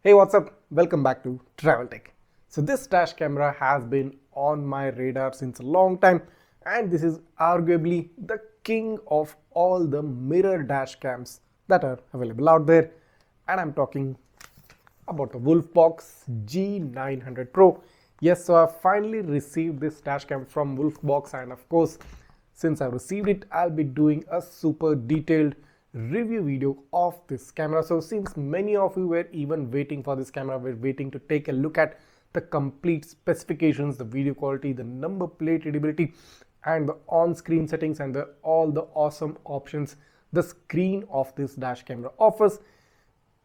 Hey, what's up? Welcome back to Travel Tech. So this dash camera has been on my radar since a long time, and this is arguably the king of all the mirror dash cams that are available out there. And I'm talking about the Wolfbox G900 Pro. Yes, so I finally received this dash cam from Wolfbox, and of course, since I received it, I'll be doing a super detailed review video of this camera. So since many of you were even waiting for this camera, we're waiting to take a look at the complete specifications, the video quality, the number plate readability, and the on-screen settings, and all the awesome options the screen of this dash camera offers.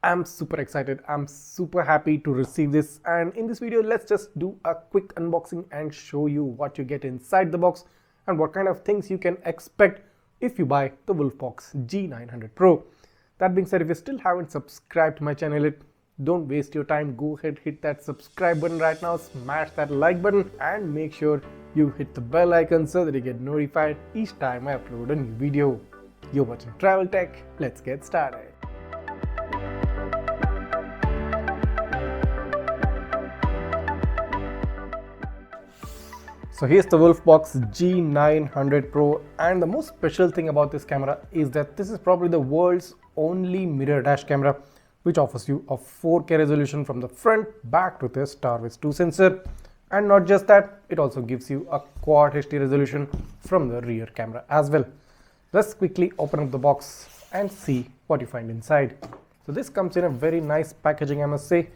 I'm super excited. I'm super happy to receive this, and in this video let's just do a quick unboxing and show you what you get inside the box and what kind of things you can expect if you buy the Wolfbox G900 Pro. That being said, if you still haven't subscribed to my channel, don't waste your time. Go ahead, hit that subscribe button right now, smash that like button, and make sure you hit the bell icon so that you get notified each time I upload a new video. You're watching Travel Tech. Let's get started. So here's the Wolfbox G900 Pro, and the most special thing about this camera is that this is probably the world's only mirror dash camera which offers you a 4K resolution from the front, backed with a Starvis 2 sensor. And not just that, it also gives you a quad HD resolution from the rear camera as well. Let's quickly open up the box and see what you find inside. So this comes in a very nice packaging, I must say,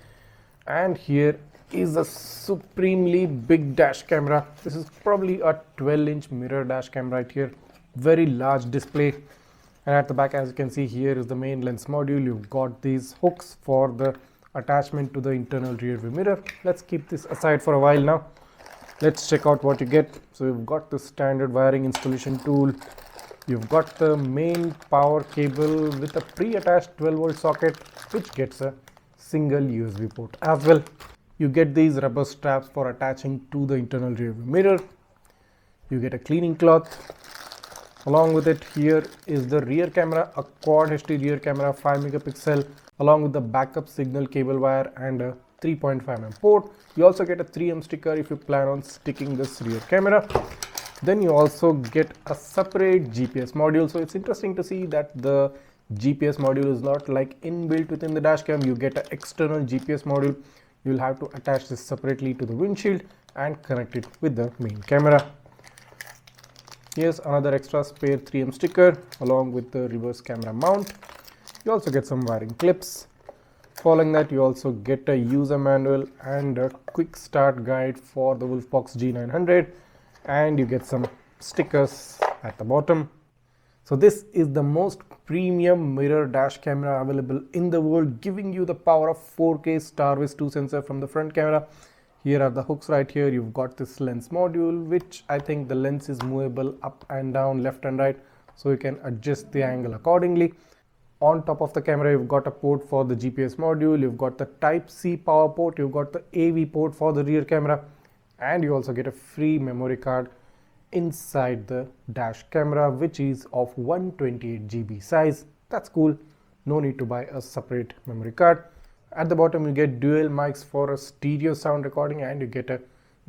and here is a supremely big dash camera. This is probably a 12-inch mirror dash cam right here, very large display. And at the back, as you can see, here is the main lens module. You've got these hooks for the attachment to the internal rear view mirror. Let's keep this aside for a while now. Let's check out what you get. So you've got the standard wiring installation tool. You've got the main power cable with a pre-attached 12-volt socket which gets a single USB port as well. You get these rubber straps for attaching to the internal rear view mirror. You get a cleaning cloth. Along with it, here is the rear camera, a quad HD rear camera, 5 megapixel, along with the backup signal cable wire and a 3.5mm port. You also get a 3M sticker if you plan on sticking this rear camera. Then you also get a separate GPS module. So it's interesting to see that the GPS module is not like inbuilt within the dashcam. You get an external GPS module. You'll have to attach this separately to the windshield and connect it with the main camera. Here's another extra spare 3M sticker along with the reverse camera mount. You also get some wiring clips. Following that, you also get a user manual and a quick start guide for the Wolfbox G900, and you get some stickers at the bottom. So this is the most premium mirror dash camera available in the world, giving you the power of 4K Starvis 2 sensor from the front camera. Here are the hooks right here. You've got this lens module, which I think the lens is movable up and down, left and right, so you can adjust the angle accordingly. On top of the camera, you've got a port for the GPS module. You've got the Type-C power port. You've got the AV port for the rear camera, and you also get a free memory card inside the dash camera, which is of 128 GB size. That's cool. No need to buy a separate memory card. At the bottom, you get dual mics for a stereo sound recording, and you get a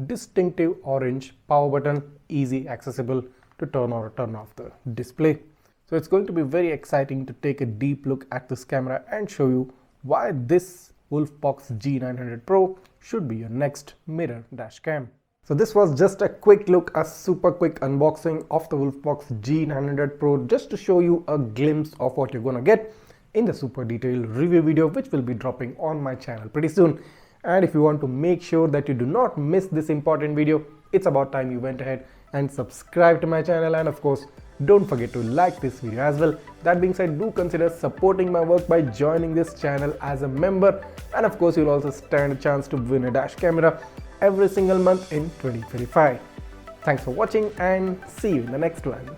distinctive orange power button, easy accessible to turn on or turn off the display. So it's going to be very exciting to take a deep look at this camera and show you why this Wolfbox G900 Pro should be your next mirror dash cam. So this was just a quick look, a super quick unboxing of the Wolfbox G900 Pro, just to show you a glimpse of what you're gonna get in the super detailed review video, which will be dropping on my channel pretty soon. And if you want to make sure that you do not miss this important video, it's about time you went ahead and subscribe to my channel, and of course don't forget to like this video as well. That being said, do consider supporting my work by joining this channel as a member, and of course you'll also stand a chance to win a dash camera every single month in 2025. Thanks for watching, and see you in the next one.